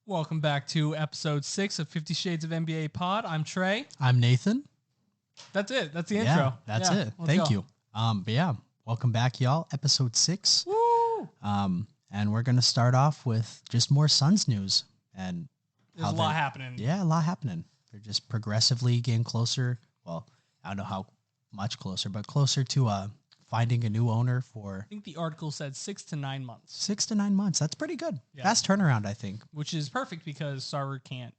Welcome back to episode 6 of 50 Shades of NBA Pod. I'm Trey. I'm Nathan. That's it. That's the intro. That's it. Thank you. Welcome back, y'all. Episode 6. Woo! And we're gonna start off with just more Suns news. And there's a lot happening. Yeah, a lot happening. They're just progressively getting closer. Well, I don't know how much closer, but closer to finding a new owner for. I think the article said 6 to 9 months. 6 to 9 months. That's pretty good. Yeah. Fast turnaround, I think. Which is perfect because Sarver can't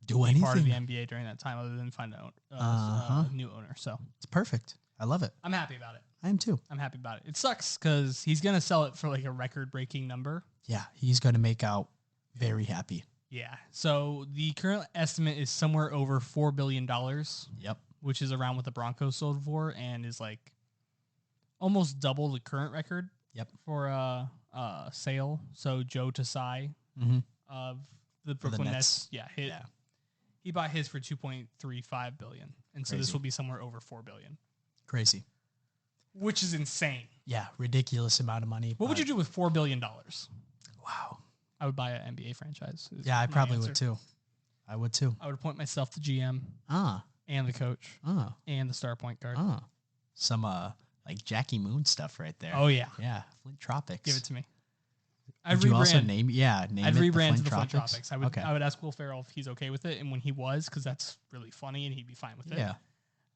do anything part of the NBA during that time other than find a new owner. So it's perfect. I love it. I'm happy about it. I am too. I'm happy about it. It sucks because he's gonna sell it for like a record-breaking number. Yeah, he's gonna make out very happy. Yeah. So the current estimate is somewhere over $4 billion. Yep. Which is around what the Broncos sold for and is like almost double the current record. Yep. For sale. So Joe Tsai of the Brooklyn Nets. He bought his for $2.35 billion. And so this will be somewhere over $4 billion. Crazy. Which is insane. Yeah, ridiculous amount of money. What would you do with $4 billion? Wow. I would buy an NBA franchise. Yeah, I probably would too. I would too. I would appoint myself the GM. And the coach. And the star point guard. Some like Jackie Moon stuff right there. Oh yeah. Yeah. Flint Tropics. Give it to me. Would you also name I'd rebrand to the Flint Tropics. Tropics. I would ask Will Ferrell if he's okay with it, and when he was, because that's really funny and he'd be fine with it. Yeah.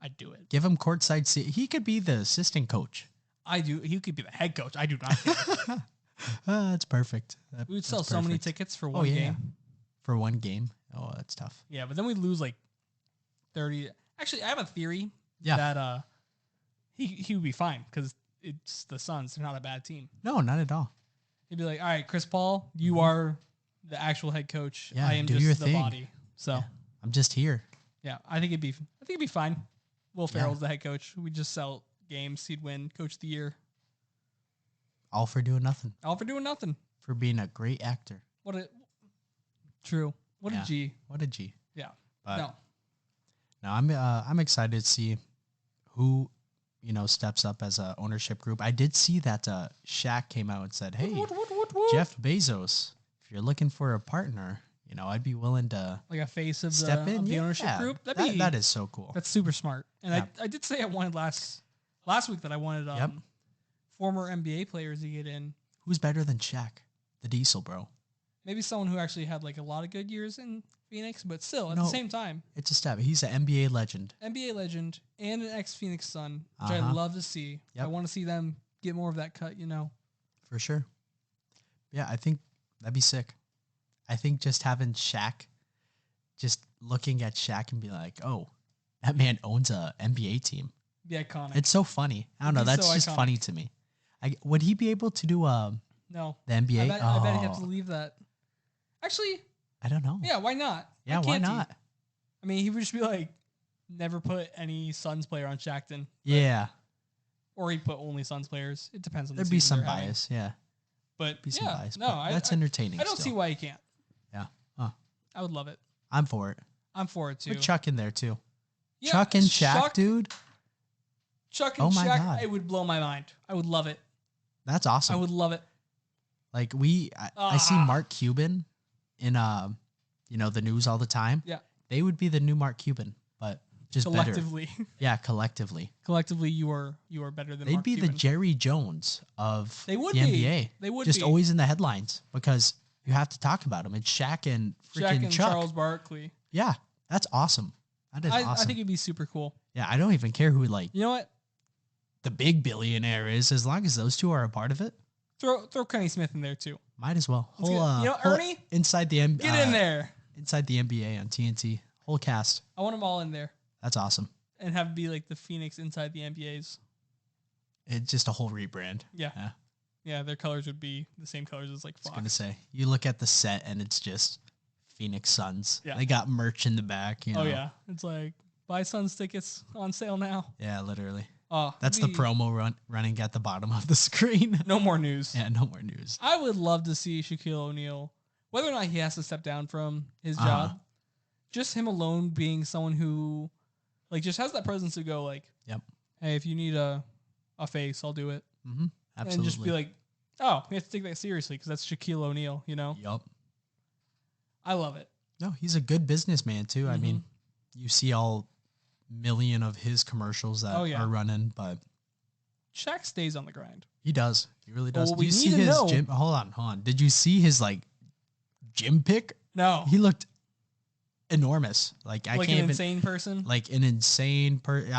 I'd do it. Give him courtside seat. He could be the assistant coach. I do. He could be the head coach. I do not care. That's perfect. We would sell so many tickets for one game. For one game. Oh, that's tough. Yeah, but then we'd lose like 30. Actually, I have a theory that he would be fine because it's the Suns. They're not a bad team. No, not at all. He'd be like, all right, Chris Paul, you are the actual head coach. Yeah, I am just the body. So I'm just here. Yeah, I think it'd be fine. Will Ferrell's the head coach. We just sell games. He'd win Coach of the Year. All for doing nothing. All for doing nothing. For being a great actor. True. What a G. What a G. Yeah. But no, I'm excited to see who steps up as a ownership group. I did see that Shaq came out and said, "Hey, Jeff Bezos, if you're looking for a partner, I'd be willing to like a face of step in the ownership group." That is so cool. That's super smart. And I did say I wanted last week that I wanted former NBA players to get in. Who's better than Shaq, the Diesel, bro? Maybe someone who actually had like a lot of good years in Phoenix, but still at the same time, it's a step. He's an NBA legend. NBA legend and an ex-Phoenix Sun, which I love to see. Yep. I want to see them get more of that cut, For sure. Yeah, I think that'd be sick. I think just having Shaq, just looking at Shaq and be like, oh, that man owns a NBA team. Be iconic. It's so funny. I don't know. That's just funny to me. Would he be able to do no the NBA? I bet he'd have to leave that. Actually, I don't know. Yeah, why not? Yeah, why not? I mean, he would just be like, never put any Suns player on Shackton. Yeah. Or he'd put only Suns players. It depends on the There'd be some bias, yeah. But be some bias. No, that's entertaining. I don't see why he can't. Yeah. I would love it. I'm for it. I'm for it too. Put Chuck in there too. Yeah, Chuck and Shaq, dude. Chuck and Shaq, God. It would blow my mind. I would love it. That's awesome. I would love it. Like I see Mark Cuban in the news all the time. Yeah. They would be the new Mark Cuban, but just collectively. Better. Yeah, collectively. Collectively you are better than They'd Mark be Cuban. the Jerry Jones of the NBA. They would just be. Always in the headlines because you have to talk about them. It's Shaq and freaking Chuck. Charles Barkley. Yeah, that's awesome. That is awesome. I think it'd be super cool. Yeah, I don't even care who You know what? The big billionaire is, as long as those two are a part of it. Throw Kenny Smith in there too. Might as well. Ernie, inside the NBA. Get in there. Inside the NBA on TNT. Whole cast. I want them all in there. That's awesome. And have it be like the Phoenix inside the NBA's. It's just a whole rebrand. Yeah, their colors would be the same colors as like Fox. I was gonna say, you look at the set and it's just Phoenix Suns. Yeah. They got merch in the back. Oh yeah, it's like buy Suns tickets on sale now. Yeah, literally. Oh, that's the promo running at the bottom of the screen. No more news. Yeah, no more news. I would love to see Shaquille O'Neal, whether or not he has to step down from his job. Just him alone being someone who, like, just has that presence to go like, yep. Hey, if you need a face, I'll do it. Mm-hmm. Absolutely. And just be like, oh, we have to take that seriously because that's Shaquille O'Neal, Yup. I love it. No, he's a good businessman too. I mean, you see all million of his commercials that are running, but Shaq stays on the grind. He does. He really does. Well, Did you see his gym? Hold on. Did you see his gym pic? No. He looked enormous. I can't an even, insane person. Like an insane person.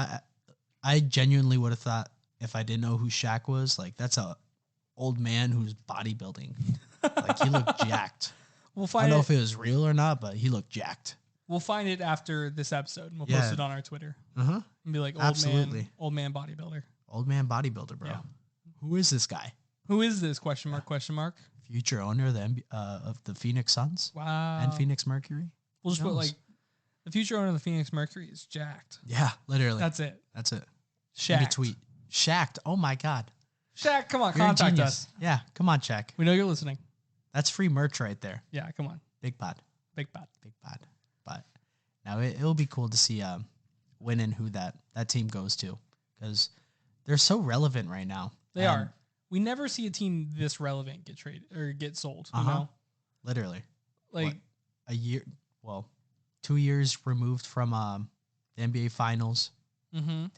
I genuinely would have thought if I didn't know who Shaq was, that's a old man who's bodybuilding. He looked jacked. We'll find. I don't know if it was real or not, but he looked jacked. We'll find it after this episode, and we'll post it on our Twitter. And be like, old man bodybuilder. Old man bodybuilder, bro. Yeah. Who is this guy? Who is this? Question mark. Future owner of the Phoenix Suns. Wow. And Phoenix Mercury. We'll just put the future owner of the Phoenix Mercury is jacked. Yeah, literally. That's it. Shaq. Maybe tweet. Shacked. Oh my God. Shaq, come on, contact us. Yeah, come on, Shaq. We know you're listening. That's free merch right there. Yeah, come on. Big pod. Big pod. But now it'll be cool to see winning who that team goes to, because they're so relevant right now. They are. We never see a team this relevant get traded or get sold. You know, literally. A year. Well, 2 years removed from the NBA Finals,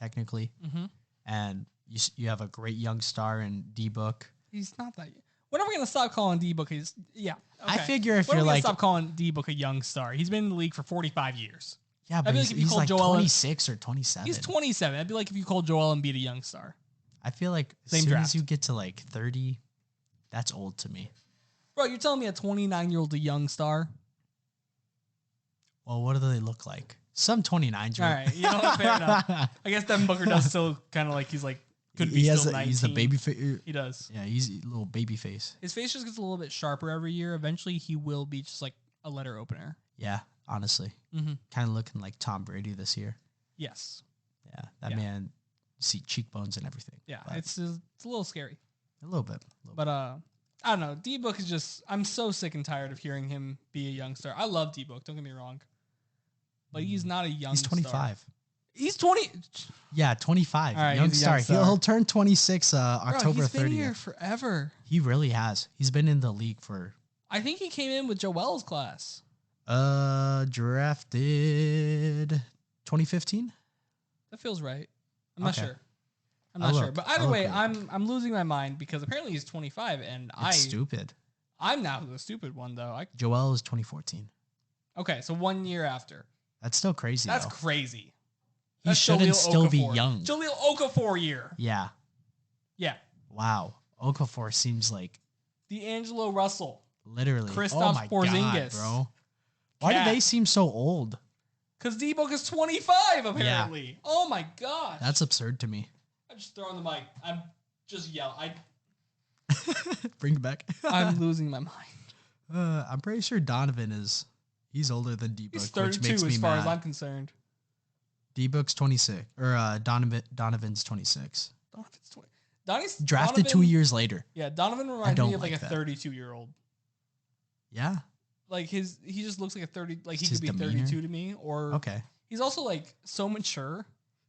technically, and you have a great young star in D-Book. He's not that. When are we gonna stop calling D-Book? Okay. I figure if when you're stop calling D-Book a young star. He's been in the league for 45 years. Yeah, but he's 26 or 27. He's 27. That'd be like if you called Joel Embiid a young star. I feel like as soon as you get to 30, that's old to me. Bro, you're telling me a 29-year-old a young star? Well, what do they look like? Some 29-year-old. All right, fair enough. I guess Devin Booker does still kind of could be still 19. He's the baby face. He does. Yeah, he's a little baby face. His face just gets a little bit sharper every year. Eventually, he will be just like a letter opener. Yeah, honestly. Kind of looking like Tom Brady this year. Yes. Yeah, that man, you see cheekbones and everything. Yeah, it's a little scary. A little bit. But I don't know. D-Book is just, I'm so sick and tired of hearing him be a young star. I love D-Book, don't get me wrong. But he's not a young star. He's 25. He's 20. Yeah, 25. Right, young star. He'll turn 26 October 30th. He's been here forever. He really has. He's been in the league for... I think he came in with Joel's class. Drafted 2015? That feels right. I'm not sure. But either way, I'm losing my mind because apparently he's 25 and it's stupid. I'm now the stupid one though. Joel is 2014. Okay, so 1 year after. That's still crazy. That's crazy. He shouldn't still be young. Jahlil Okafor year. Yeah. Yeah. Wow. Okafor seems like D'Angelo Russell. Literally. Kristaps Porzingis. God, bro. Why do they seem so old? Because D-Book is 25, apparently. Yeah. Oh, my gosh. That's absurd to me. I'm just throwing the mic. I'm just yelling. Bring it back. I'm losing my mind. I'm pretty sure Donovan he's older than D-Book, he's 32 which makes me as far mad. as I'm concerned. D-Book's 26. Or Donovan's 26. Donovan's 20. Drafted 2 years later. Yeah, Donovan reminds me of a 32-year-old. Yeah. He just looks like a 30, he could be 32 to me. Or he's also so mature.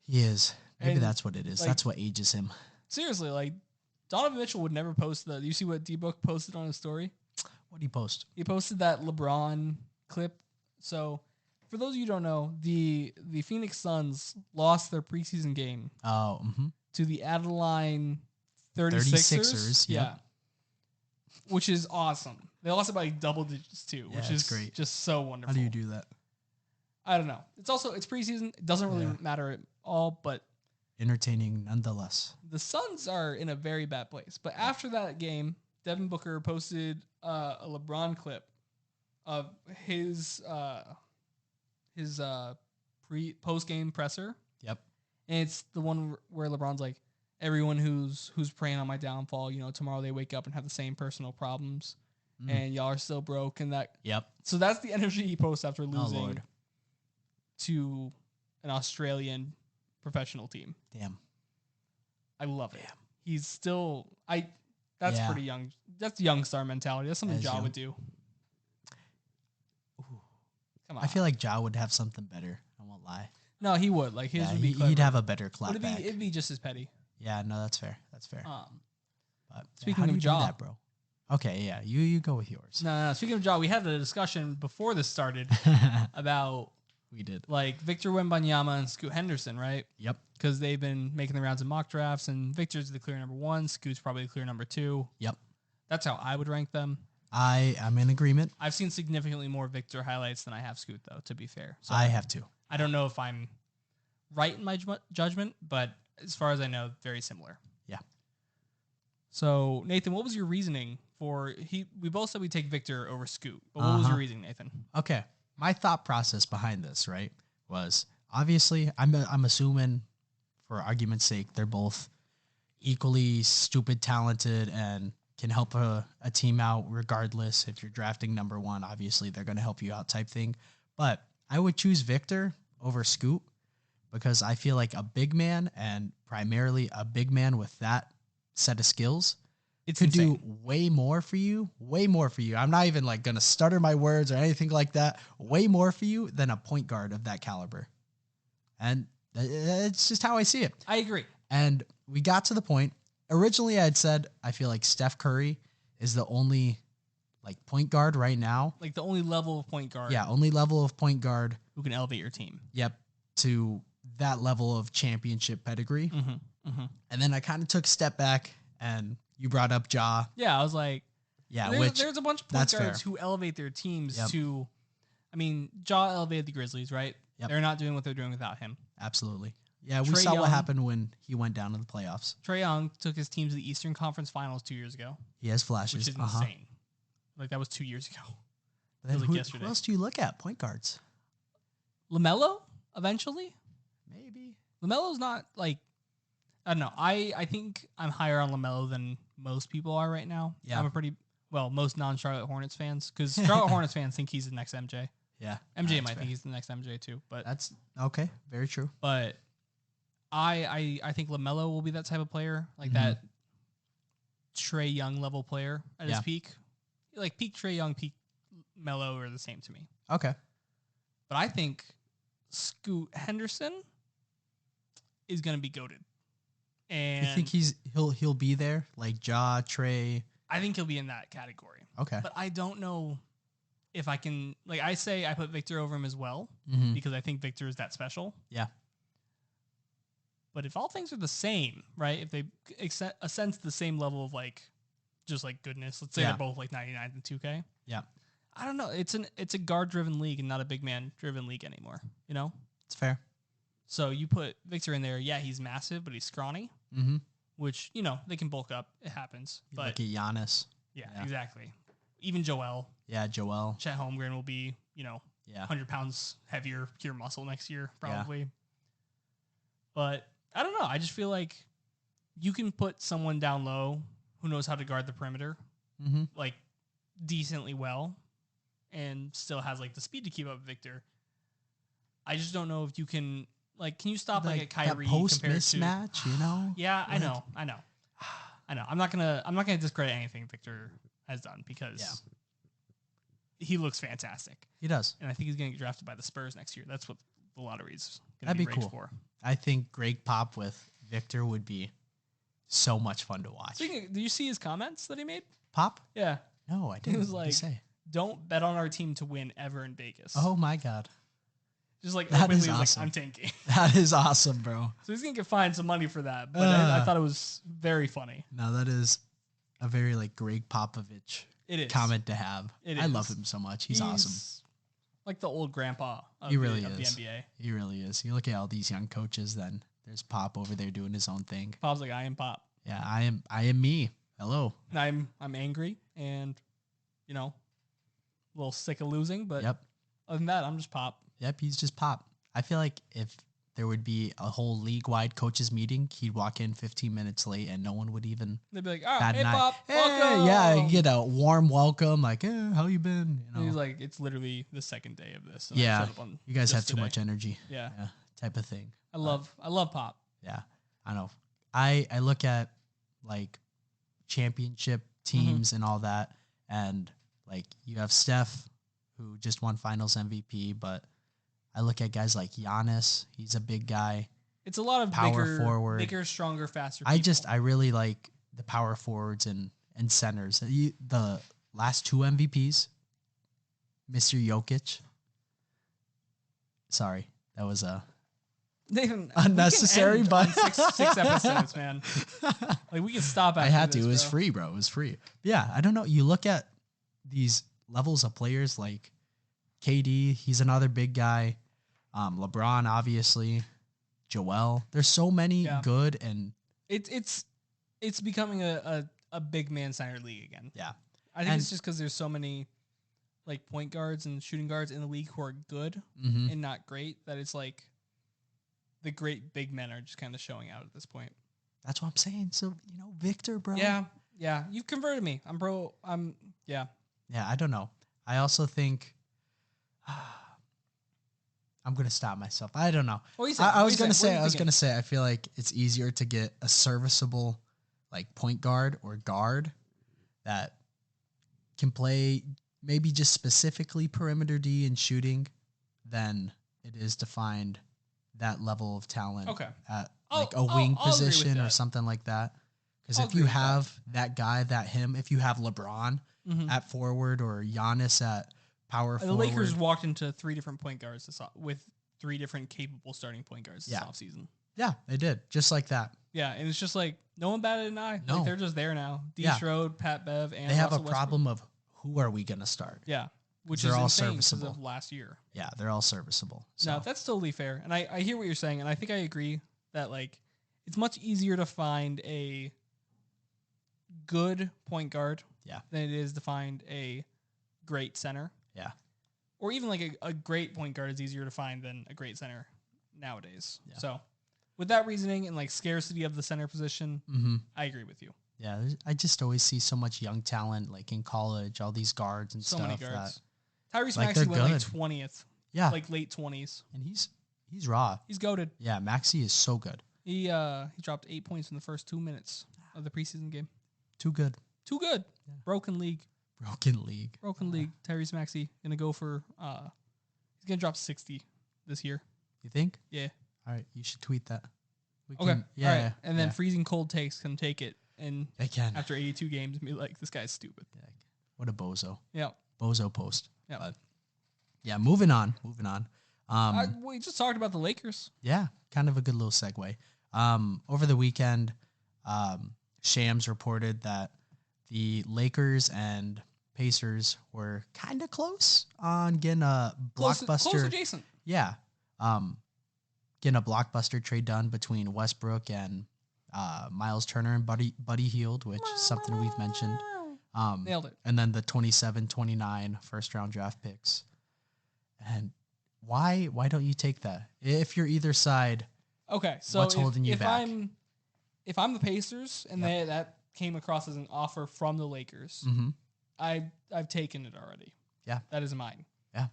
He is. Maybe that's what it is. That's what ages him. Seriously, Donovan Mitchell would never post that. You see what D-Book posted on his story? What did he post? He posted that LeBron clip. So, for those of you who don't know, the Phoenix Suns lost their preseason game to the Adeline 36ers. Yeah. Which is awesome. They lost it by double digits too, which is great. Just so wonderful. How do you do that? I don't know. It's preseason. It doesn't really matter at all, but entertaining nonetheless. The Suns are in a very bad place. But after that game, Devin Booker posted a LeBron clip of his post game presser. Yep. And it's the one where LeBron's like, everyone who's preying on my downfall, tomorrow they wake up and have the same personal problems, and y'all are still broke, and that. Yep. So that's the energy he posts after losing to an Australian professional team. Damn. I love it. He's still That's pretty young. That's young star mentality. That's something Ja would do. Ooh. Come on. I feel like Ja would have something better. I won't lie. No, he would. His would be clever. He'd have a better clap. It'd be just as petty. Yeah, no, that's fair. That's fair. But speaking of Ja, bro. Okay, yeah, you go with yours. No. Speaking of Ja, we had a discussion before this started about we did like Victor Wembanyama and Scoot Henderson, right? Yep. Because they've been making the rounds in mock drafts, and Victor's the clear number 1. Scoot's probably the clear number 2. Yep. That's how I would rank them. I'm in agreement. I've seen significantly more Victor highlights than I have Scoot, though, to be fair. So I have too. I don't know if I'm right in my judgment, but as far as I know, very similar. Yeah. So, Nathan, what was your reasoning for we both said we take Victor over Scoot, but what was your reasoning, Nathan? Okay. My thought process behind this, right, was obviously I'm assuming for argument's sake they're both equally stupid talented and can help a team out regardless. If you're drafting number 1, obviously they're going to help you out type thing. But I would choose Victor over Scoot because I feel like a big man, and primarily a big man with that set of skills, could do way more for you. I'm not even like going to stutter my words or anything like that. Way more for you than a point guard of that caliber. And it's just how I see it. I agree. And we got to the point. Originally, I had said I feel like Steph Curry is the only like point guard right now. Like the only level of point guard. Yeah, only level of point guard who can elevate your team. Yep, to that level of championship pedigree. And then I kind of took a step back, and you brought up Ja. Yeah, I was like, yeah, there's a bunch of point guards who elevate their teams to. I mean, Ja elevated the Grizzlies, right? Yep. They're not doing what they're doing without him. Absolutely. Yeah, we saw what happened when he went down in the playoffs. Trae Young took his team to the Eastern Conference Finals 2 years ago. He has flashes. Which is insane. Like, that was 2 years ago. But then who else do you look at? Point guards. LaMelo, eventually? Maybe. LaMelo's not, like... I don't know. I think I'm higher on LaMelo than most people are right now. Yeah. I'm most non-Charlotte Hornets fans, because Charlotte Hornets fans think he's the next MJ. Yeah. MJ might think he's the next MJ, too. But that's... Okay. Very true. But... I think LaMelo will be that type of player, like that Trae Young level player at his peak. Like peak Trae Young, peak Melo are the same to me. Okay. But I think Scoot Henderson is going to be goated. And you think he'll be there like Ja, Trae? I think he'll be in that category. Okay. But I don't know if I can, like I say I put Victor over him as well because I think Victor is that special. Yeah. But if all things are the same, right? If they ascend to the same level of like, just like goodness, let's say they're both like 99 and 2K. Yeah. I don't know. It's a guard driven league and not a big man driven league anymore. You know? It's fair. So you put Victor in there. Yeah, he's massive, but he's scrawny. Which, you know, they can bulk up. It happens. But like a Giannis. Yeah, exactly. Even Joel. Yeah, Joel. Chet Holmgren will be, 100 pounds heavier, pure muscle next year, probably. Yeah. But I don't know. I just feel like you can put someone down low who knows how to guard the perimeter, like decently well, and still has like the speed to keep up with Victor. I just don't know if you can. Like, can you stop like a Kyrie post mismatch? You know? Yeah, I know. I'm not gonna discredit anything Victor has done because he looks fantastic. He does, and I think he's gonna get drafted by the Spurs next year. That's what the lottery's gonna That'd be cool. For. I think Greg Pop with Victor would be so much fun to watch. Did you see his comments that he made? Pop? Yeah. No, I didn't. He was like, "Don't bet on our team to win ever in Vegas." Oh my god. Just like that openly is awesome. Like, I'm tanking. That is awesome, bro. So he's gonna get fined some money for that, but I thought it was very funny. No, that is a very like Greg Popovich comment to have. I love him so much. He's awesome. Like the old grandpa of, he really of is. the NBA. He really is. You look at all these young coaches, then there's Pop over there doing his own thing. Pop's like, I am Pop. Yeah, I am me. Hello. And I'm angry and a little sick of losing, but other than that, I'm just Pop. Yep, he's just Pop. I feel like if there would be a whole league-wide coaches meeting, he'd walk in 15 minutes late and no one would even... They'd be like, oh, hey, Pop, hey, welcome. Yeah, get a warm welcome, like, hey, how you been? And he's like, it's literally the second day of this. Yeah, you guys have too much energy. Yeah, type of thing. I love Pop. Yeah, I know. I look at, like, championship teams and all that, and, like, you have Steph, who just won Finals MVP, but I look at guys like Giannis. He's a big guy. It's a lot of power forward, bigger, stronger, faster people. I really like the power forwards and and centers. The last 2 MVPs, Mr. Jokic. Sorry, that was unnecessary, but six episodes, man. Like we can stop. I had to. It was free, bro. It was free. Yeah, I don't know. You look at these levels of players like KD. He's another big guy. LeBron, obviously. Joel. There's so many good, and it's becoming a big man center league again. Yeah, I think it's just because there's so many like point guards and shooting guards in the league who are good and not great that it's like the great big men are just kind of showing out at this point. That's what I'm saying. So Victor, bro. Yeah. You've converted me. Yeah. I don't know. I also think. I'm gonna stop myself. I don't know. I was gonna say. I feel like it's easier to get a serviceable, like point guard or guard, that can play maybe just specifically perimeter D and shooting, than it is to find that level of talent at like a wing position or something like that. Because if you have that guy, if you have LeBron at forward or Giannis at power forward. The Lakers walked into 3 different point guards with 3 different capable starting point guards this offseason. Yeah, they did. Just like that. Yeah, and it's just like no one batted an eye. No. Like they're just there now. D. Schroed, Pat Bev, and they have Russell a problem of who are we going to start? Yeah, which is all serviceable of last year. Yeah, they're all serviceable. So. No, that's totally fair. And I hear what you're saying, and I think I agree that like it's much easier to find a good point guard than it is to find a great center. Yeah. Or even like a great point guard is easier to find than a great center nowadays. Yeah. So with that reasoning and like scarcity of the center position, I agree with you. Yeah, I just always see so much young talent like in college, all these guards and stuff. So many guards. Tyrese Maxey went like 20th. Yeah. Like late 20s. And he's raw. He's goated. Yeah, Maxey is so good. He dropped 8 points in the first 2 minutes of the preseason game. Too good. Yeah. Broken league. Tyrese Maxey gonna go for he's gonna drop 60 this year. You think? Yeah. All right, you should tweet that. Yeah. All right. And then freezing cold takes can take it, and they can after 82 games and be like, this guy's stupid. Yeah. What a bozo. Yeah. Bozo post. Yeah. But yeah. Moving on. We just talked about the Lakers. Yeah. Kind of a good little segue. Over the weekend, Shams reported that the Lakers and Pacers were kind of close on getting a blockbuster. Close adjacent. Yeah. Getting a blockbuster trade done between Westbrook and Miles Turner and Buddy Hield, which is something we've mentioned. Nailed it. And then the 27-29 first-round draft picks. And why don't you take that? If you're either side, okay, so what's holding you back? If I'm the Pacers and that came across as an offer from the Lakers, I've taken it already. Yeah. That is mine. Yeah.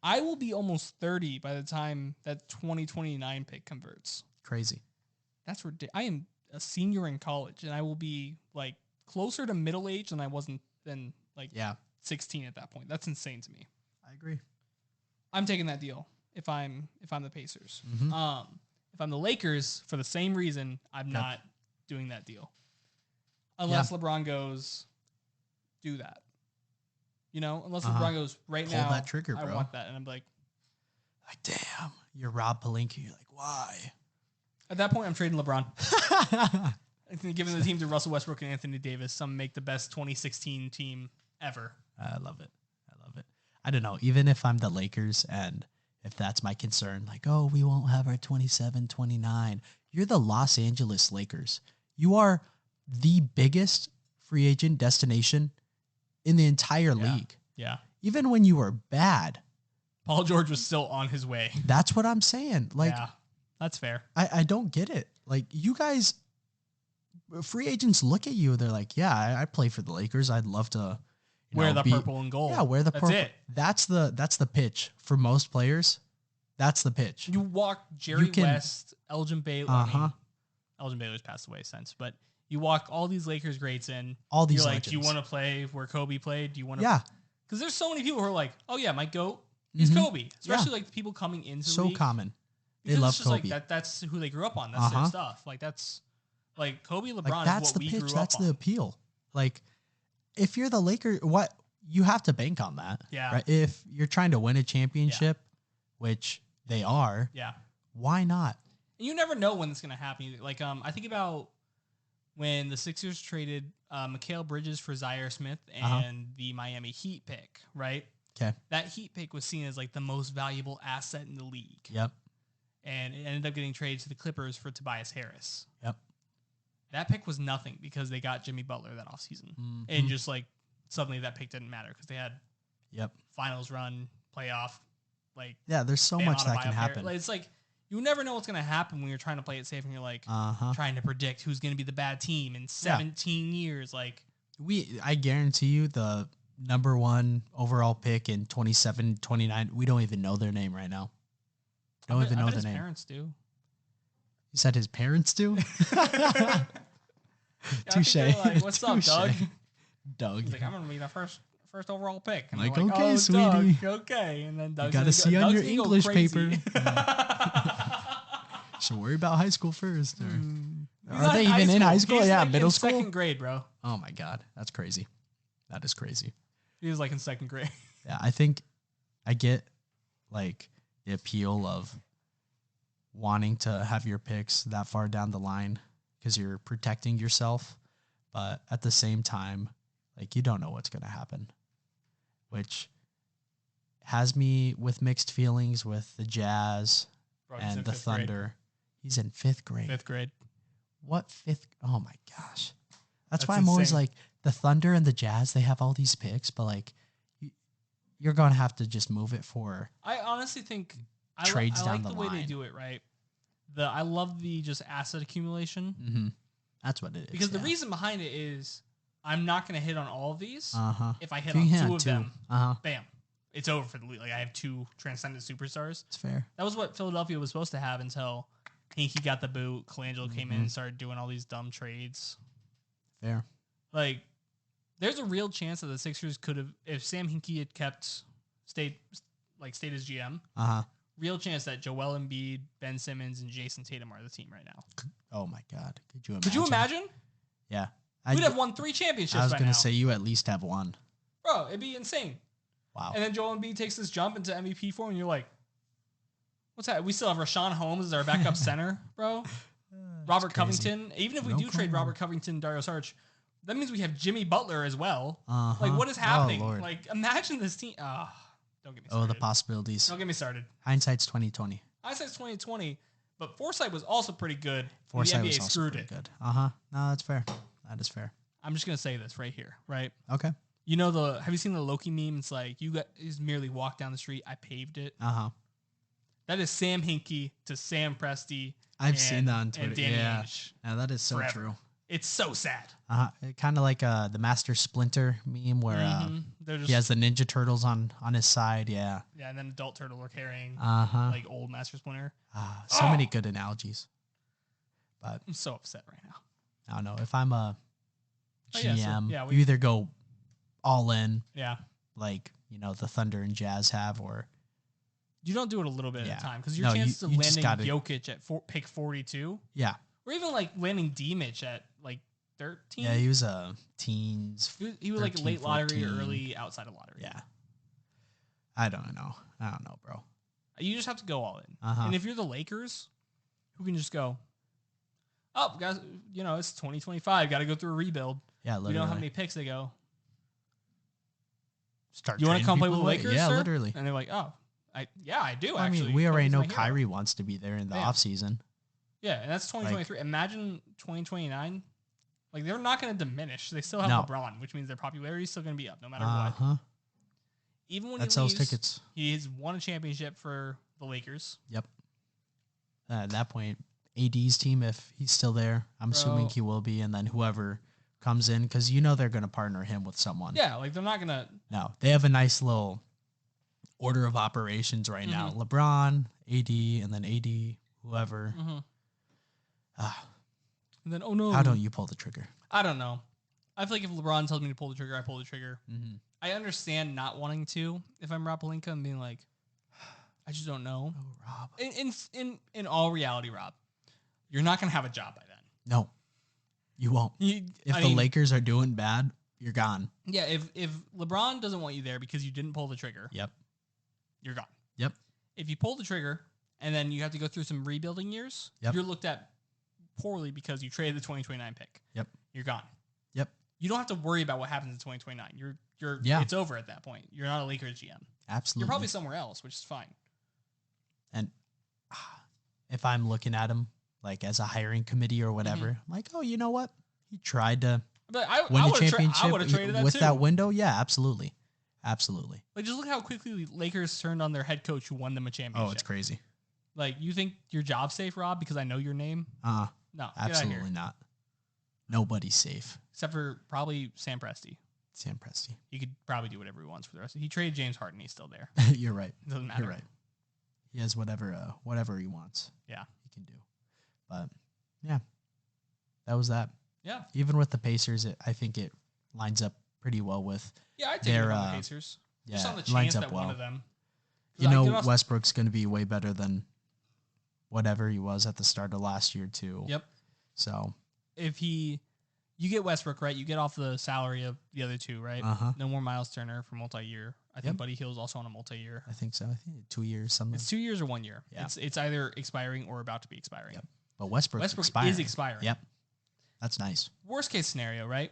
I will be almost 30 by the time that 2029 pick converts. Crazy. That's ridiculous. I am a senior in college, and I will be like closer to middle age than I wasn't than 16 at that point. That's insane to me. I agree. I'm taking that deal if I'm the Pacers. If I'm the Lakers, for the same reason, I'm not doing that deal. Unless LeBron goes, do that. Unless LeBron goes right now, pull that trigger, bro. I want that. And I'm like, damn, you're Rob Pelinka. You're like, why? At that point, I'm trading LeBron. I think giving the team to Russell Westbrook and Anthony Davis, some make the best 2016 team ever. I love it. I don't know. Even if I'm the Lakers and if that's my concern, like, oh, we won't have our 27-29. You're the Los Angeles Lakers. You are the biggest free agent destination in the entire league. Yeah. Even when you were bad, Paul George was still on his way. That's what I'm saying. Like, yeah, that's fair. I don't get it. Like, you guys, free agents look at you. They're like, yeah, I play for the Lakers. I'd love to wear the purple and gold. Yeah, wear the purple. That's it. That's the pitch for most players. That's the pitch. You walk Jerry West, Elgin Baylor. Elgin Baylor's passed away since, but you walk all these Lakers greats in. All these You're like, legends. do you want to play where Kobe played? Do you want to? Yeah. Because there's so many people who are like, oh yeah, my GOAT is Kobe. Especially like people coming into the league. Common. They love Kobe. Like that's who they grew up on. That's their stuff. Like that's like Kobe, LeBron is what we grew up on. That's the appeal. like, if you're the Lakers, what you have to bank on that. Yeah. Right? If you're trying to win a championship, which they are, why not? You never know when it's going to happen. Like, I think about when the Sixers traded Mikal Bridges for Zaire Smith and the Miami Heat pick, right? Okay. That Heat pick was seen as like the most valuable asset in the league. Yep. And it ended up getting traded to the Clippers for Tobias Harris. Yep. That pick was nothing because they got Jimmy Butler that offseason. Mm-hmm. And just like suddenly that pick didn't matter because they had finals run, playoff. Like, yeah, there's so much that can happen. Like, it's like you never know what's going to happen when you're trying to play it safe and you're like trying to predict who's going to be the bad team in 17 years. Like, I guarantee you the number 1 overall pick in 27, 29, we don't even know their name right now. Don't even know their name. His parents do. You said his parents do? Touche. Like, what's up, Doug? Doug. He's like, I'm going to be the first overall pick. And like, okay, oh, sweetie. Doug, okay. And then Doug's you got to see on your English paper. Should worry about high school first. Or are they even in high school? Yeah, like middle school. Second grade, bro. Oh my God, that's crazy. That is crazy. He was like in second grade. Yeah, I think I get like the appeal of wanting to have your picks that far down the line because you're protecting yourself, but at the same time, like you don't know what's going to happen, which has me with mixed feelings with the Jazz and the Thunder. Grade. He's in 5th grade. 5th grade. What 5th? Oh my gosh. That's why I'm always like the Thunder and the Jazz, they have all these picks, but like you're going to have to just move it for. I honestly think trades I down like the way line. They do it, right? I love the just asset accumulation. Mm-hmm. That's what it is. Because the reason behind it is I'm not going to hit on all of these. If I hit on 2 of them, bam, it's over for the league. Like I have 2 transcendent superstars. It's fair. That was what Philadelphia was supposed to have until Hinkie got the boot. Colangelo came in and started doing all these dumb trades. Fair. Like, there's a real chance that the Sixers could have, if Sam Hinkie had stayed as GM, real chance that Joel Embiid, Ben Simmons, and Jason Tatum are the team right now. Oh my God. Could you imagine? Yeah. We'd have won 3 championships by now. I was going to say you at least have 1. Bro, it'd be insane. Wow. And then Joel Embiid takes this jump into MVP form, and you're like, what's that? We still have Rashawn Holmes as our backup center, bro. Robert Covington. Even if we do trade Robert Covington and Dario Saric, that means we have Jimmy Butler as well. Like, what is happening? Oh, like, imagine this team. Don't get me started. Oh, the possibilities. Don't get me started. Hindsight's 2020. Hindsight's 2020, but foresight was also pretty good. Foresight the NBA was also screwed pretty it. Good. No, that's fair. That is fair. I'm just gonna say this right here, right? Okay. You know have you seen the Loki meme? It's like you merely walked down the street, I paved it. That is Sam Hinkie to Sam Presti. I've seen that on Twitter. And Danny Ainge. Yeah, that is so true. It's so sad. Kind of like the Master Splinter meme where he has the Ninja Turtles on his side. Yeah. Yeah, and then Adult Turtle are carrying like old Master Splinter. So many good analogies. But I'm so upset right now. I don't know. If I'm a GM, we you either go all in, like the Thunder and Jazz have, or you don't do it a little bit at a time because your chances of landing Jokic at pick 42, or even like landing D-Mitch at like 13. Yeah, he was teens. He was 13, like late 14. Lottery or early outside of lottery. Yeah, I don't know, bro. You just have to go all in, and if you're the Lakers, who can just go, oh, guys, it's 2025. Got to go through a rebuild. Yeah, literally. We don't have any picks. They go, start. You want to come play with the Lakers? Yeah, sir? Literally. And they're like, oh, I do. Well, actually. I mean, we already know Kyrie wants to be there in the offseason. Yeah, and that's 2023. Imagine 2029. Like, they're not going to diminish. They still have LeBron, which means their popularity is still going to be up no matter what. Even when he sells leaves, tickets. He's won a championship for the Lakers. Yep. At that point, AD's team, if he's still there, I'm assuming he will be, and then whoever comes in, because they're going to partner him with someone. Yeah, like they're not going to. No, they have a nice little order of operations right now. LeBron, AD, and then AD, whoever. And then, oh no. How don't you pull the trigger? I don't know. I feel like if LeBron tells me to pull the trigger, I pull the trigger. I understand not wanting to if I'm Rob Pelinka and being like, I just don't know. Oh, Rob. In all reality, Rob, you're not going to have a job by then. No. You won't. If the Lakers are doing bad, you're gone. Yeah, if LeBron doesn't want you there because you didn't pull the trigger, yep, you're gone. Yep. If you pull the trigger and then you have to go through some rebuilding years, yep. You're looked at poorly because you traded the 2029 pick. Yep. You're gone. Yep. You don't have to worry about what happens in 2029. It's over at that point. You're not a Lakers GM. Absolutely. You're probably somewhere else, which is fine. And if I'm looking at him like as a hiring committee or whatever, I'm like, oh, you know what? He tried to win a championship with that window. Yeah, absolutely. Absolutely. Like, just look how quickly Lakers turned on their head coach who won them a championship. Oh, it's crazy. Like, you think your job's safe, Rob, because I know your name? No, absolutely not. Nobody's safe. Except for probably Sam Presti. Sam Presti. He could probably do whatever he wants for the rest of it. He traded James Harden. He's still there. You're right. It doesn't matter. You're right. He has whatever he wants. Yeah. He can do. But, yeah. That was that. Yeah. Even with the Pacers, I think it lines up pretty well with I take it on the Pacers. Yeah, just on the chance that one of them. You know, Westbrook's going to be way better than whatever he was at the start of last year, too. Yep. So if you get Westbrook, right, you get off the salary of the other two, right? No more Miles Turner for multi-year. I think Buddy Hield's also on a multi-year. I think so. I think 2 years, something. It's 2 years or 1 year. Yeah. It's either expiring or about to be expiring. Yep. But Westbrook is expiring. Yep. That's nice. Worst case scenario, right?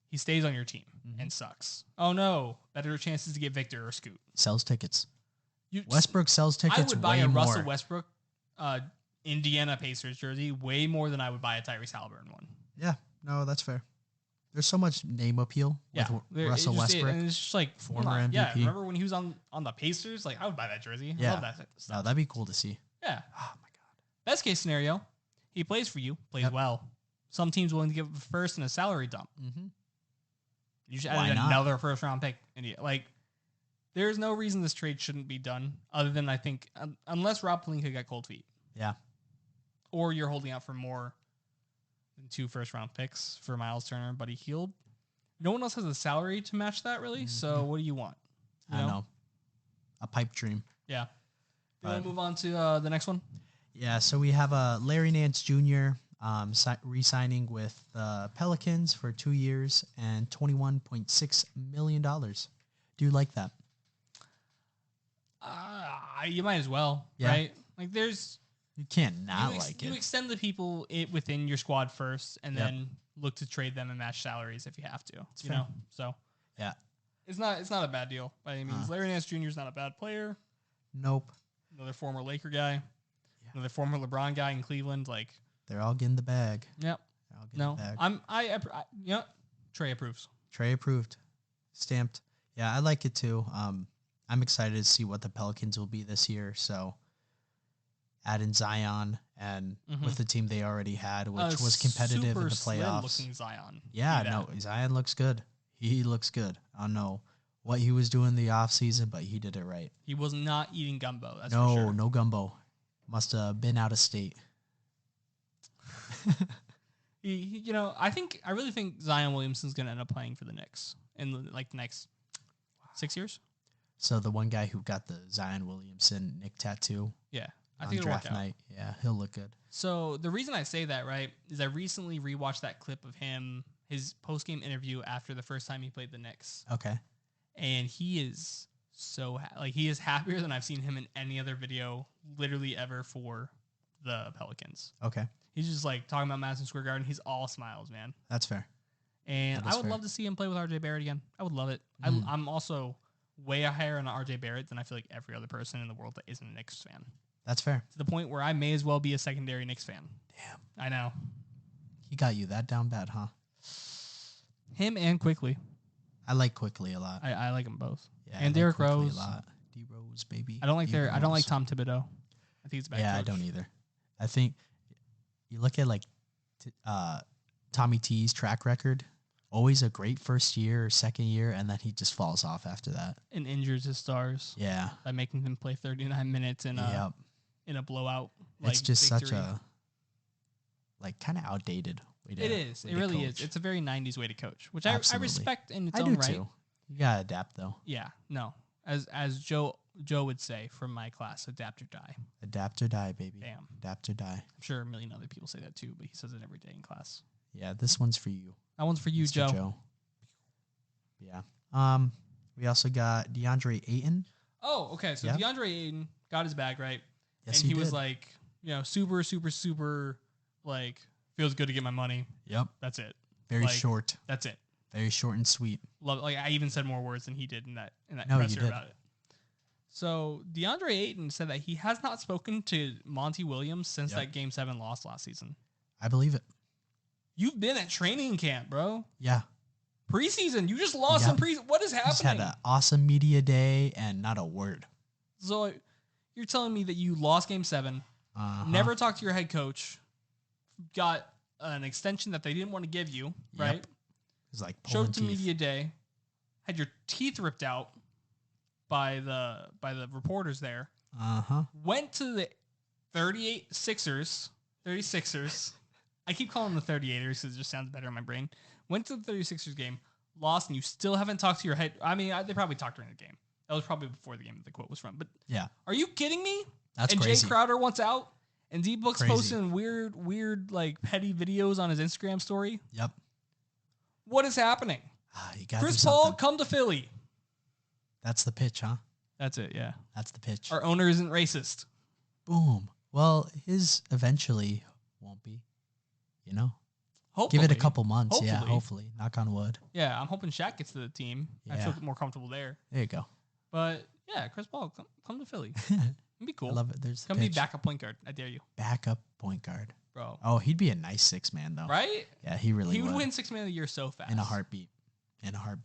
He stays on your team and sucks. Oh no, better chances to get Victor or Scoot. Sells tickets. Westbrook sells tickets. I would buy a Russell Westbrook Indiana Pacers jersey way more than I would buy a Tyrese Halliburton one. Yeah, no, that's fair. There's so much name appeal with Russell Westbrook. And it's just like former MVP. Yeah, remember when he was on the Pacers? Like, I would buy that jersey. Yeah. I love that stuff. No, that'd be cool to see. Yeah. Oh my god. Best case scenario, he plays for you, plays well. Some teams willing to give a first and a salary dump. You should add another first round pick. Like, there's no reason this trade shouldn't be done, other than I think unless Rob Pelinka got cold feet. Yeah. Or you're holding out for more than 2 first round picks for Miles Turner and Buddy Hield. No one else has a salary to match that, really. So what do you want? I know. A pipe dream. Yeah. Do you want to move on to the next one? Yeah. So we have Larry Nance Jr. Re-signing with the Pelicans for 2 years and $21.6 million. Do you like that? You might as well, right? Like, you can't not like it. You extend the people within your squad first, and then look to trade them and match salaries if you have to. It's fair. So yeah, it's not a bad deal by any means. Larry Nance Jr. is not a bad player. Nope. Another former Laker guy, another former LeBron guy in Cleveland. Like, they're all getting the bag. Yep. The bag. Trey approves. Trey approved, stamped. Yeah, I like it too. I'm excited to see what the Pelicans will be this year. So, add in Zion and with the team they already had, which was competitive in the playoffs. Looking Zion. Yeah, no, Zion looks good. He looks good. I don't know what he was doing in the offseason, but he did it right. He was not eating gumbo. That's for sure. No gumbo. Must have been out of state. I really think Zion Williamson's going to end up playing for the Knicks in the next 6 years. So the one guy who got the Zion Williamson Nick tattoo. Yeah. I think draft night. Yeah, he'll look good. So the reason I say that, right, is I recently rewatched that clip of him, his post-game interview after the first time he played the Knicks. Okay. And he is he is happier than I've seen him in any other video literally ever for the Pelicans. Okay. He's just like talking about Madison Square Garden. He's all smiles, man. That's fair. And I would love to see him play with RJ Barrett again. I would love it. I'm also way higher on RJ Barrett than I feel like every other person in the world that isn't a Knicks fan. That's fair. To the point where I may as well be a secondary Knicks fan. Damn. I know. He got you that down bad, huh? Him and Quickly. I like Quickly a lot. I like them both. Yeah, and Derrick Rose. A lot. D Rose, baby. I don't like Tom Thibodeau. I think it's a bad coach. I don't either. I think you look at Tommy T's track record, always a great first year or second year, and then he just falls off after that. And injures his stars. Yeah. By making them play 39 minutes in a blowout. It's just victory. such a kind of outdated way to. It is. It really is. It's a very 90s way to coach, which I respect in its own own right. Too. You gotta adapt though. Yeah. No. As Joe would say from my class, adapt or die. Adapt or die, baby. Damn. Adapt or die. I'm sure a million other people say that too, but he says it every day in class. Yeah, this one's for you. That one's for you, Mr. Joe. Yeah. We also got DeAndre Ayton. Oh, okay. So DeAndre Ayton got his bag, right? Yes, and he did. was like, super, super, super, like, feels good to get my money. Yep. That's it. Very short. That's it. Very short and sweet. Love. Like I even said more words than he did in that No, presser about it. So DeAndre Ayton said that he has not spoken to Monty Williams since that Game 7 loss last season. I believe it. You've been at training camp, bro. Yeah. Preseason. You just lost in preseason. What is happening? Just had an awesome media day and not a word. So you're telling me that you lost Game 7, never talked to your head coach, got an extension that they didn't want to give you, right? It was like showed to media day, had your teeth ripped out by the reporters there. Went to the 36ers. I keep calling them the 38ers because it just sounds better in my brain. Went to the 36ers game, lost, and you still haven't talked to your head. I mean, they probably talked during the game. That was probably before the game that the quote was from. But yeah, are you kidding me? That's and crazy. Jay Crowder wants out, and D-Book's posting weird like petty videos on his Instagram story. Yep. What is happening? Chris Paul, come to Philly. That's the pitch, huh? That's it, yeah. That's the pitch. Our owner isn't racist. Boom. Well, his eventually won't be, Hopefully. Give it a couple months. Hopefully. Yeah, hopefully. Knock on wood. Yeah, I'm hoping Shaq gets to the team. I feel more comfortable there. There you go. But, yeah, Chris Paul, come to Philly. It'd be cool. I love it. Come be backup point guard. I dare you. Backup point guard. Bro. Oh, he'd be a nice six-man, though. Right? Yeah, he really would. He would win Six-Man of the Year so fast. In a heartbeat.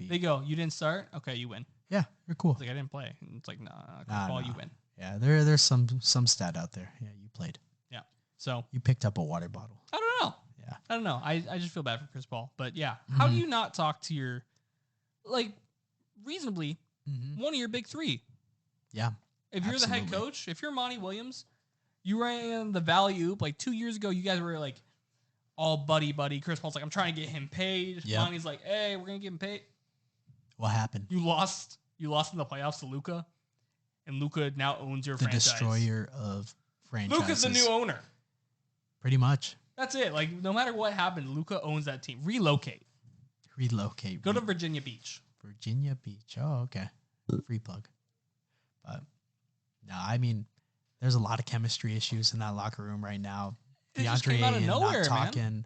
They go, you didn't start? Okay, you win. Yeah, you're cool. It's like, I didn't play. And it's like, Chris Paul, you win. Yeah, there's some stat out there. Yeah, you played. Yeah. So. You picked up a water bottle. I don't know. Yeah. I don't know. I just feel bad for Chris Paul. But, yeah. How do you not talk to your, reasonably, one of your big three? Yeah. If you're the head coach, if you're Monty Williams, you ran the Valley Oop. 2 years ago, you guys were, all buddy. Chris Paul's like, I'm trying to get him paid. Yep. Monty's like, hey, we're going to get him paid. What happened? You lost in the playoffs to Luka, and Luka now owns your franchise. The destroyer of franchises. Luka's the new owner. Pretty much. That's it. No matter what happened, Luka owns that team. Relocate. Go to Virginia Beach. Virginia Beach. Oh, okay. Free plug. But no, I mean, there's a lot of chemistry issues in that locker room right now. DeAndre Ayton not talking. Man.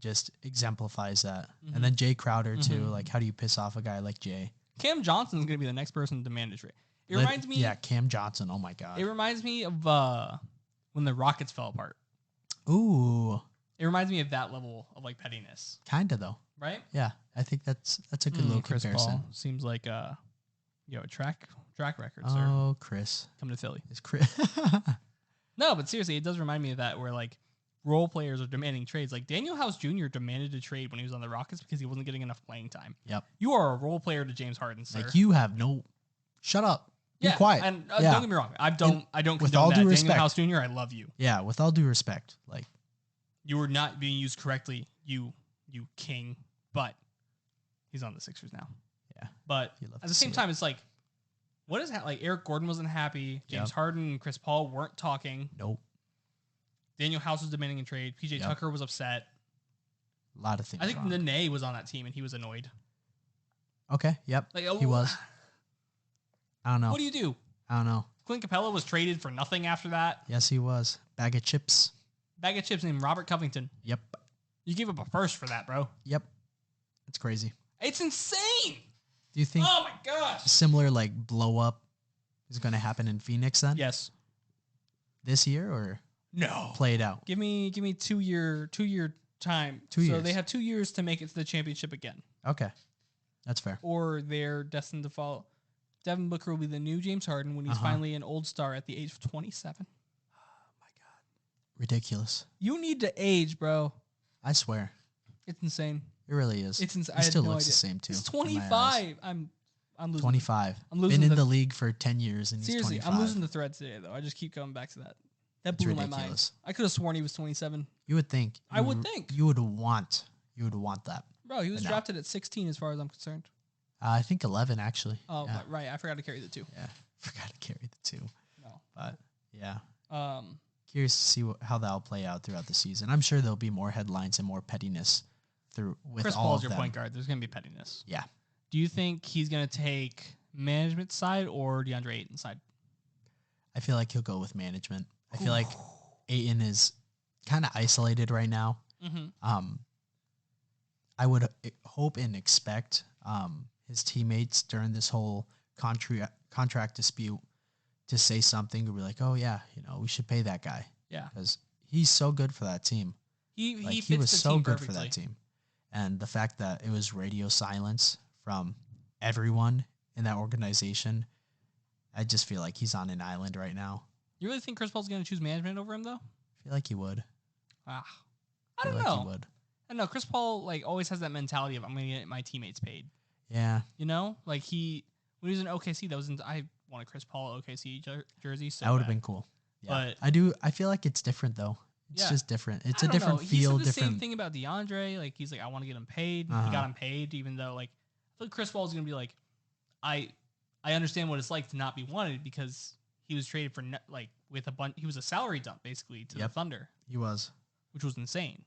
Just exemplifies that. And then Jay Crowder, too. How do you piss off a guy like Jay? Cam Johnson's going to be the next person to demand a trade. It reminds me... Yeah, Cam Johnson. Oh, my God. It reminds me of when the Rockets fell apart. Ooh. It reminds me of that level of, pettiness. Kind of, though. Right? Yeah. I think that's a good little Chris comparison. Paul seems like a track record, sir. Oh, Chris. Come to Philly. It's Chris. No, but seriously, it does remind me of that where, role players are demanding trades. Daniel House Jr. demanded a trade when he was on the Rockets because he wasn't getting enough playing time. Yep. You are a role player to James Harden, sir. You have no... Shut up. Be quiet. And don't get me wrong. I don't with all due respect, Daniel House Jr., I love you. Yeah, with all due respect. You were not being used correctly, you king, but he's on the Sixers now. Yeah. But at the same time, it's what is that? Eric Gordon wasn't happy. James Harden and Chris Paul weren't talking. Nope. Daniel House was demanding a trade. PJ Tucker was upset. A lot of things. I think Nene was on that team and he was annoyed. Okay. Yep. He was. I don't know. What do you do? I don't know. Clint Capella was traded for nothing after that. Yes, he was. Bag of chips named Robert Covington. Yep. You gave up a first for that, bro. Yep. It's crazy. It's insane. Do you think? Oh my gosh. Similar blow up is going to happen in Phoenix then? Yes. This year or? No. Play it out. Give me 2 year time. 2 years. So they have 2 years to make it to the championship again. Okay. That's fair. Or they're destined to fall. Devin Booker will be the new James Harden when he's finally an old star at the age of 27. Oh my God. Ridiculous. You need to age, bro. I swear. It's insane. It really is. It's insane. He still looks the same too. He's 25. I'm losing. 25. I'm losing. Been in the league for 10 years and seriously, he's 25. I'm losing the thread today though. I just keep coming back to that. That blew my mind. I could have sworn he was 27. You would think. I would think. You would want that. Bro, he was drafted at 16 as far as I'm concerned. I think 11 actually. Oh, yeah. Right. I forgot to carry the 2. Yeah, forgot to carry the 2. No. But yeah. curious to see how that'll play out throughout the season. I'm sure there'll be more headlines and more pettiness with Chris all Paul's of your them. point guard. There's going to be pettiness. Yeah. Do you think he's going to take management side or DeAndre Ayton side? I feel like he'll go with management. I feel like Ayton is kind of isolated right now. Mm-hmm. I would hope and expect his teammates during this whole contract dispute to say something to be like, oh, yeah, we should pay that guy. Yeah. Because he's so good for that team. He was so good perfectly. for that team. And the fact that it was radio silence from everyone in that organization, I just feel like he's on an island right now. You really think Chris Paul's going to choose management over him, though? I feel like he would. I don't know. Like he would. I don't know. Chris Paul always has that mentality of I'm going to get my teammates paid. Yeah. When he was in OKC, I wanted Chris Paul OKC jersey. So that would have been cool. Yeah. But I feel like it's different though. It's just different. It's a different feel. He said the same thing about DeAndre. He's like, I want to get him paid. He got him paid, even though I feel like Chris Paul is going to be like, I understand what it's like to not be wanted because he was traded for with a bunch. He was a salary dump basically to the Thunder. He was, which was insane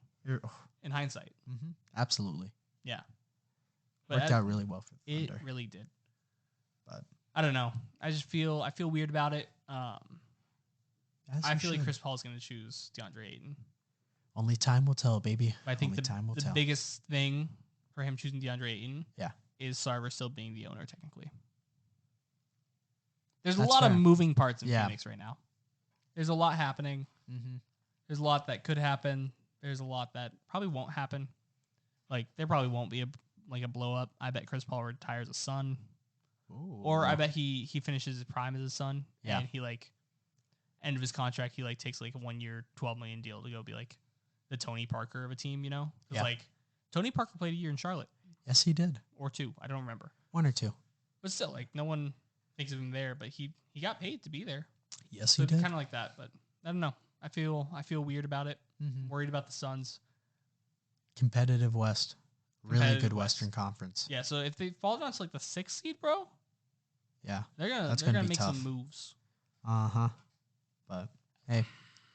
in hindsight. Mm-hmm. Absolutely. Yeah. Worked out really well for the Thunder. It really did. But I don't know. I feel weird about it. I feel like Chris Paul is going to choose DeAndre Ayton. Only time will tell, baby. But I think the biggest thing for him choosing DeAndre Ayton is Sarver still being the owner technically. There's a lot of moving parts in Phoenix right now. There's a lot happening. Mm-hmm. There's a lot that could happen. There's a lot that probably won't happen. There probably won't be a blow up. I bet Chris Paul retires a son. Ooh. Or I bet he finishes his prime as a son. Yeah. And he end of his contract, he takes a 1 year, $12 million deal to go be the Tony Parker of a team, It's Tony Parker played a year in Charlotte. Yes, he did. Or 2. I don't remember. 1 or 2. But still, no one thinks of him there, but he got paid to be there. Yes, so he did. Kind of like that, but I don't know. I feel weird about it. Mm-hmm. Worried about the Suns. Competitive West. Really good Western Conference. Yeah, so if they fall down to the 6th seed, bro. Yeah. They're gonna make tough. Some moves. Uh-huh. But hey,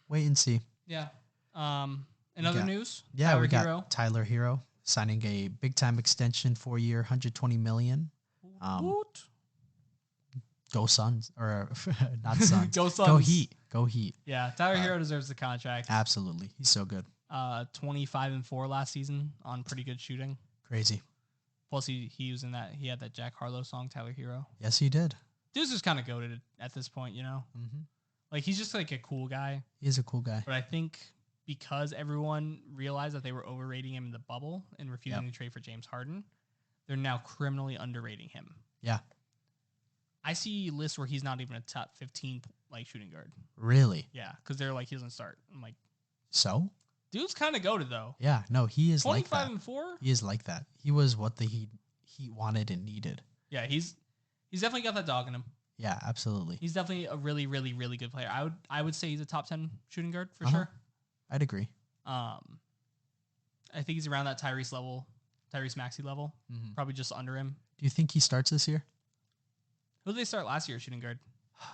wait and see. Yeah. In other news, yeah, we got Tyler Hero signing a big time extension, 4-year, $120 million. Go Suns, or not Suns. Go Suns. Go Heat. Go Heat. Yeah, Tyler Hero deserves the contract. Absolutely, he's so good. 25-4 last season on pretty good shooting. Crazy. Plus, he was in that. He had that Jack Harlow song, Tyler Hero. Yes, he did. Dude's just kind of goated at this point, Mm-hmm. He's just a cool guy. He is a cool guy. But I think because everyone realized that they were overrating him in the bubble and refusing to trade for James Harden, they're now criminally underrating him. Yeah. I see lists where he's not even a top 15 shooting guard. Really? Yeah, because they're he doesn't start. I'm like, so? Dude's kind of goated though. Yeah, no, he is like that. 25-4. He is like that. He was what the Heat wanted and needed. Yeah, he's definitely got that dog in him. Yeah, absolutely. He's definitely a really, really, really good player. I would say he's a top 10 shooting guard for sure. I'd agree. I think he's around that Tyrese Maxey level. Mm-hmm. Probably just under him. Do you think he starts this year? Who did they start last year shooting guard?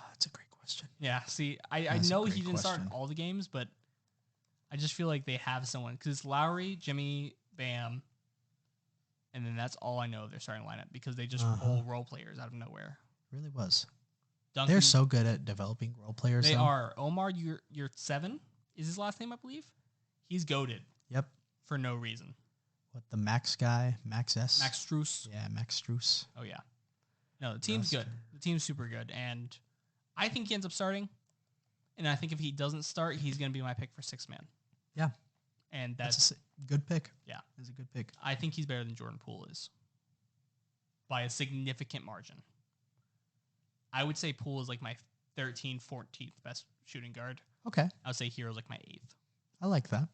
That's a great question. Yeah, see, I know he didn't start all the games, but I just feel like they have someone. Because it's Lowry, Jimmy, Bam, and then that's all I know of their starting lineup because they just pull role players out of nowhere. Really was. Duncan, they're so good at developing role players. They are. Omar, you're 7 is his last name, I believe. He's goated. Yep. For no reason. What, the Max guy? Max S? Max Strus. Yeah, Max Strus. Oh, yeah. No, the team's good. The team's super good. And I think he ends up starting. And I think if he doesn't start, he's going to be my pick for 6th man. Yeah. And that's a good pick. Yeah. That's a good pick. I think he's better than Jordan Poole is. By a significant margin. I would say Poole is my 13th, 14th best shooting guard. Okay. I would say Hero's my 8th. I like that.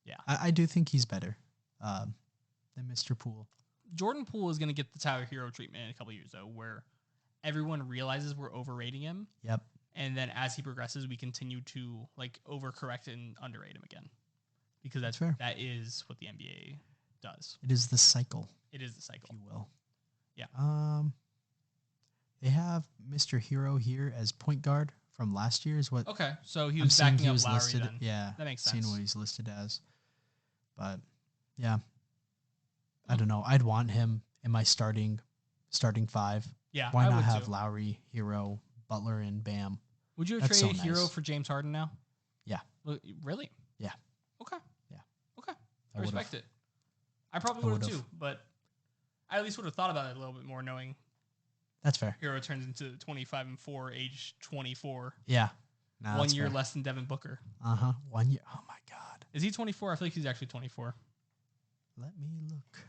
Yeah. I do think he's better than Mr. Poole. Jordan Poole is going to get the Tyler Hero treatment in a couple years, though, where everyone realizes we're overrating him. Yep. And then as he progresses, we continue to overcorrect and underrate him again. Because that's fair. That is what the NBA does. It is the cycle. It is the cycle. If you will. Yeah. They have Mr. Hero here as point guard from last year is what. Okay, so he was backing up Lowry listed, then. Yeah, that makes sense. Seeing what he's listed as, but yeah, I don't know. I'd want him in my starting five. Yeah, why not have Lowry, Hero, Butler, and Bam? Would you have traded Hero for James Harden now? Yeah. Really? Yeah. Okay. Yeah. Okay. I respect it. I probably would have too, but I at least would have thought about it a little bit more, knowing that's fair. Hero turns into 25-4, age 24. Yeah. 1 year less than Devin Booker. 1 year. Oh my God. Is he 24? I feel like he's actually 24. Let me look.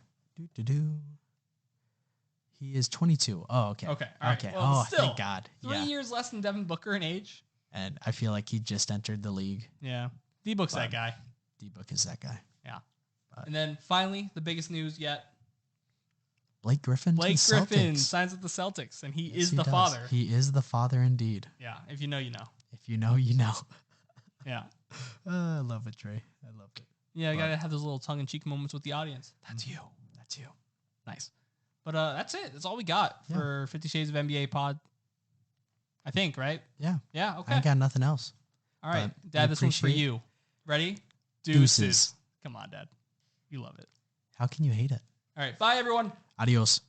He is 22. Oh, okay. Okay. All right. Okay. Well, still, thank God. 3 years less than Devin Booker in age. And I feel like he just entered the league. Yeah. D-Book's that guy. D-Book is that guy. Yeah. And then finally, the biggest news yet. Blake Griffin signs with the Celtics, and he is the father. He is the father indeed. Yeah. If you know, you know. If you know, you know. Yeah. I love it, Trey. I love it. Yeah, you got to have those little tongue-in-cheek moments with the audience. That's you. That's you. Nice. But that's it. That's all we got for 50 Shades of NBA pod. I think, right? Yeah. Yeah, okay. I ain't got nothing else. All right. Dad, this one's for you. Ready? Deuces. Come on, Dad. You love it. How can you hate it? All right. Bye, everyone. Adios.